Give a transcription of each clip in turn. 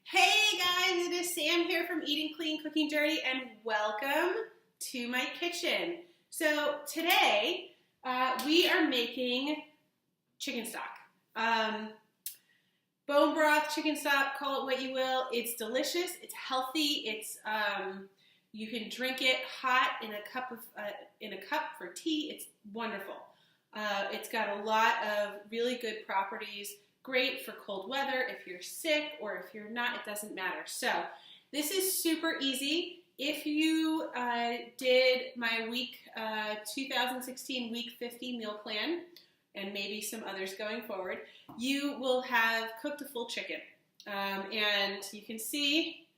Hey guys, it is Sam here from Eating Clean, Cooking Dirty, and welcome to my kitchen. So today we are making chicken stock. Bone broth, chicken stock, call it what you will. It's delicious, it's healthy, you can drink it hot in a cup for tea. It's wonderful. It's got a lot of really good properties. Great for cold weather, if you're sick, or if you're not, it doesn't matter. So this is super easy. If you did my week 2016 week 50 meal plan, and maybe some others going forward, you will have cooked a full chicken. And you can see,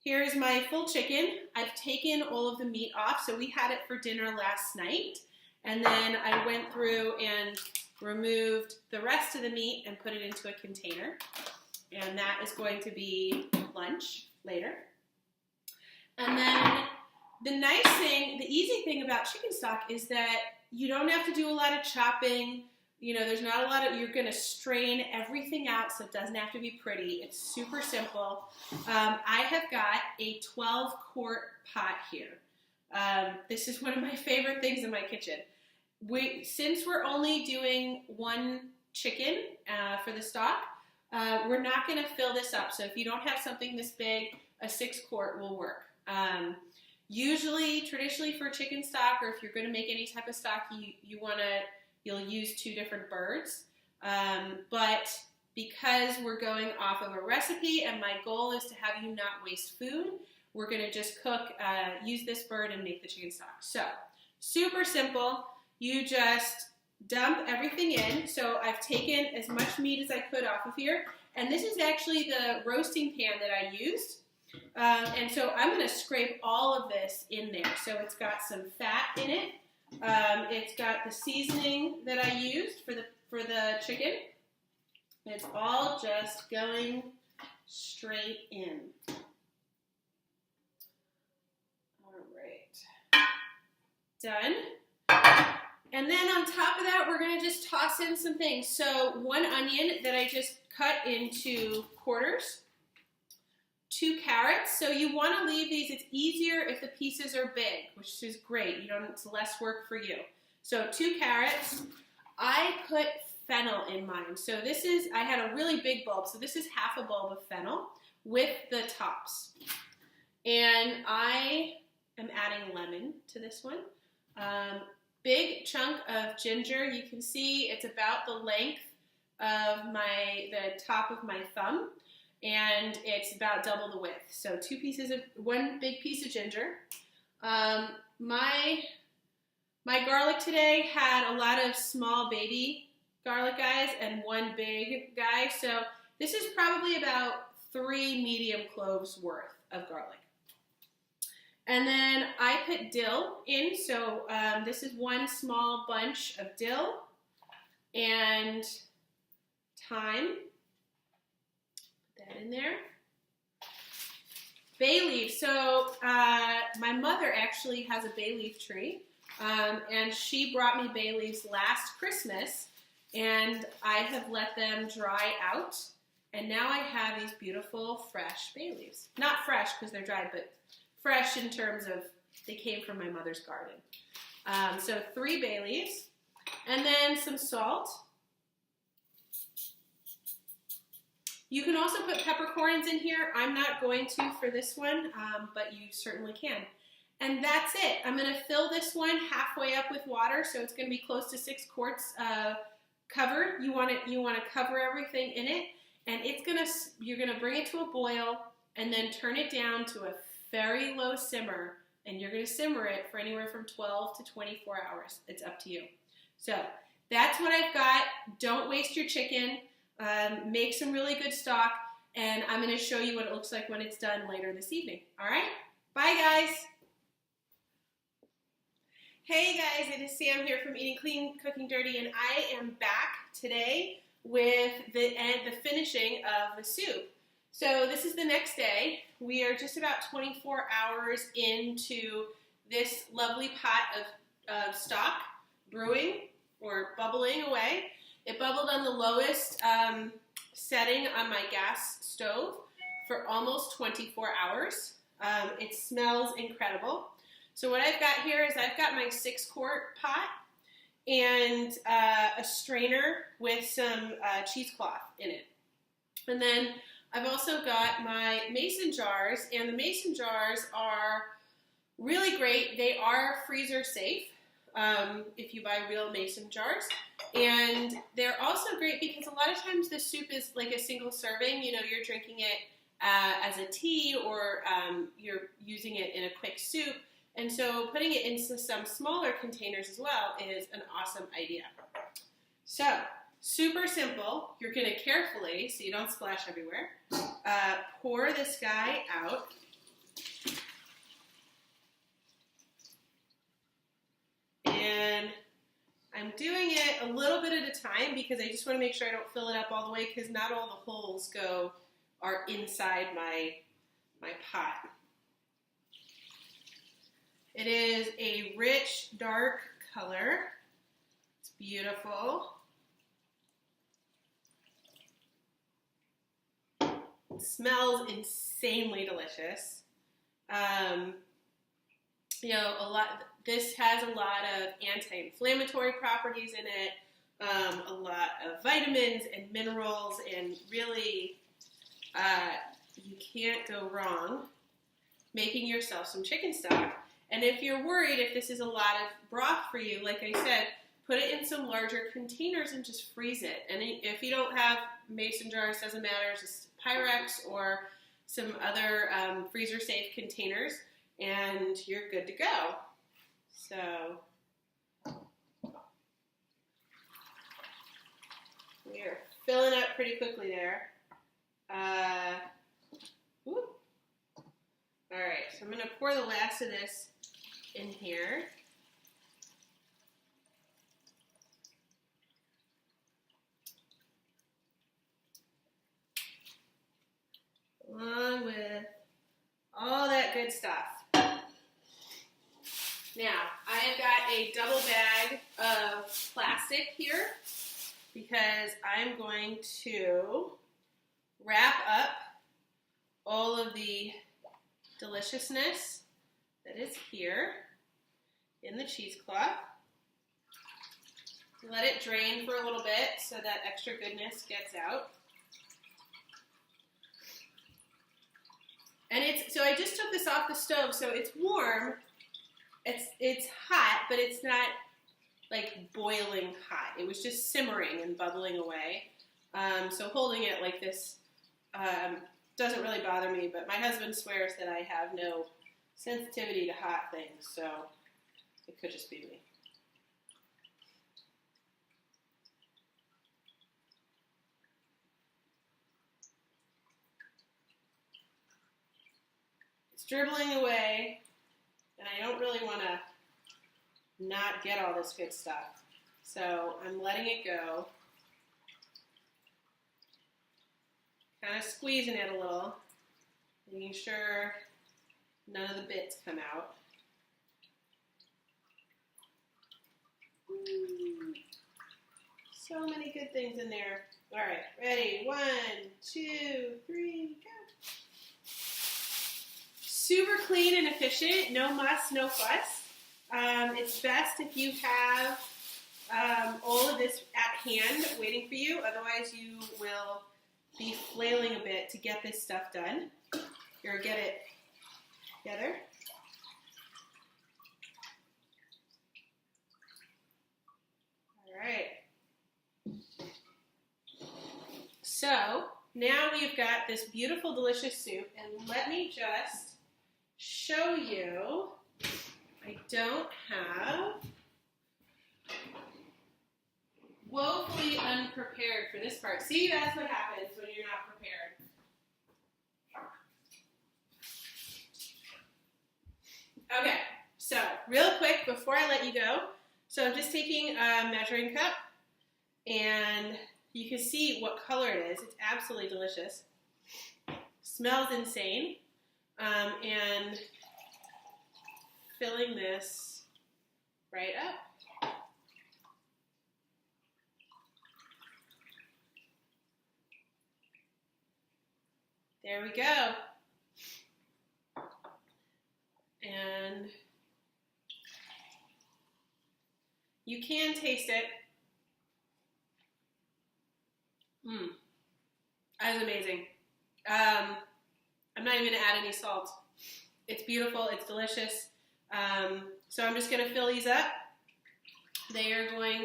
here's my full chicken. I've taken all of the meat off, so we had it for dinner last night, and then I went through and removed the rest of the meat and put it into a container, and that is going to be lunch later. And then the nice thing, the easy thing about chicken stock is that you don't have to do a lot of chopping. You know, there's not a lot of, you're going to strain everything out, so it doesn't have to be pretty. It's super simple. I have got a 12-quart pot here. This is one of my favorite things in my kitchen. Since we're only doing one chicken for the stock, we're not going to fill this up. So if you don't have something this big, a 6-quart will work. Usually, traditionally for chicken stock, or if you're going to make any type of stock, you'll use 2 different birds. But because we're going off of a recipe, and my goal is to have you not waste food, we're going to just use this bird and make the chicken stock. So super simple. You just dump everything in. So I've taken as much meat as I could off of here. And this is actually the roasting pan that I used. And so I'm going to scrape all of this in there. So it's got some fat in it. It's got the seasoning that I used for the chicken. It's all just going straight in. All right. Done. And then on top of that, we're going to just toss in some things. So 1 onion that I just cut into quarters, 2 carrots. So you want to leave these, it's easier if the pieces are big, which is great. It's less work for you. So 2 carrots. I put fennel in mine. So I had a really big bulb. So this is half a bulb of fennel with the tops. And I am adding lemon to this one. Big chunk of ginger. You can see it's about the length of the top of my thumb, and it's about double the width. So 1 big piece of ginger. My garlic today had a lot of small baby garlic guys and 1 big guy. So this is probably about 3 medium cloves worth of garlic. And then I put dill in, so this is 1 small bunch of dill and thyme. Put that in there. Bay leaf. So my mother actually has a bay leaf tree, and she brought me bay leaves last Christmas, and I have let them dry out, and now I have these beautiful fresh bay leaves. Not fresh because they're dried, but fresh in terms of they came from my mother's garden. So 3 bay leaves, and then some salt. You can also put peppercorns in here. I'm not going to for this one, but you certainly can. And that's it. I'm going to fill this one halfway up with water, so it's going to be close to 6 quarts covered. You want to cover everything in it, and you're going to bring it to a boil, and then turn it down to a very low simmer, and you're going to simmer it for anywhere from 12 to 24 hours. It's up to you. So that's what I've got. Don't waste your chicken. Make some really good stock, and I'm going to show you what it looks like when it's done later this evening. All right? Bye, guys. Hey, guys. It is Sam here from Eating Clean, Cooking Dirty, and I am back today with the finishing of the soup. So this is the next day. We are just about 24 hours into this lovely pot of stock brewing or bubbling away. It bubbled on the lowest setting on my gas stove for almost 24 hours. It smells incredible. So what I've got here is I've got my 6-quart pot and a strainer with some cheesecloth in it. And then I've also got my mason jars, and the mason jars are really great. They are freezer safe if you buy real mason jars. And they're also great because a lot of times the soup is like a single serving. You know, you're drinking it as a tea, or you're using it in a quick soup. And so putting it into some smaller containers as well is an awesome idea. So, super simple. You're going to carefully, so you don't splash everywhere, pour this guy out. And I'm doing it a little bit at a time because I just want to make sure I don't fill it up all the way, because not all the holes are inside my pot. It is a rich, dark color. It's beautiful. It smells insanely delicious. You know, this has a lot of anti-inflammatory properties in it, a lot of vitamins and minerals, and really, you can't go wrong making yourself some chicken stock. And if you're worried if this is a lot of broth for you, like I said, put it in some larger containers and just freeze it. And if you don't have mason jars, doesn't matter, just Pyrex or some other freezer-safe containers, and you're good to go. So we're filling up pretty quickly there. All right, so I'm going to pour the last of this in here. Along with all that good stuff. Now, I have got a double bag of plastic here because I'm going to wrap up all of the deliciousness that is here in the cheesecloth. Let it drain for a little bit so that extra goodness gets out. And so I just took this off the stove, so it's warm. It's hot, but it's not like boiling hot. It was just simmering and bubbling away. So holding it like this doesn't really bother me, but my husband swears that I have no sensitivity to hot things, so it could just be me. It's dribbling away, and I don't really want to not get all this good stuff. So I'm letting it go. Kind of squeezing it a little, making sure none of the bits come out. Ooh, so many good things in there. All right, ready? 1, 2, 3, go. Super clean and efficient, no muss, no fuss. It's best if you have all of this at hand waiting for you, otherwise you will be flailing a bit to get this stuff done. Or get it together. All right. So now we've got this beautiful, delicious soup, and let me just show you. I don't have woefully unprepared for this part. See, that's what happens when you're not prepared. Okay, so real quick before I let you go, so I'm just taking a measuring cup, and you can see what color it is. It's absolutely delicious. Smells insane, and filling this right up. There we go. And you can taste it. That is amazing. I'm not even going to add any salt. It's beautiful. It's delicious. So I'm just going to fill these up.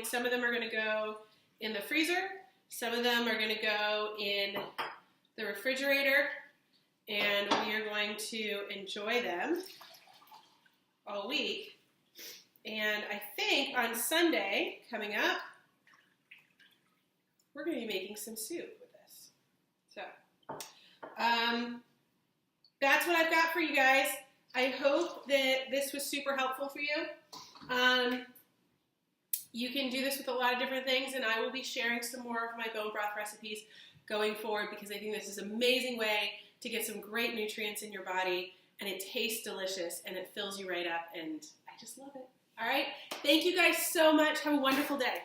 Some of them are going to go in the freezer. Some of them are going to go in the refrigerator. And we are going to enjoy them all week. And I think on Sunday, coming up, we're going to be making some soup with this. So, that's what I've got for you guys. I hope that this was super helpful for you. You can do this with a lot of different things, and I will be sharing some more of my bone broth recipes going forward because I think this is an amazing way to get some great nutrients in your body, and it tastes delicious, and it fills you right up, and I just love it. All right? Thank you guys so much. Have a wonderful day.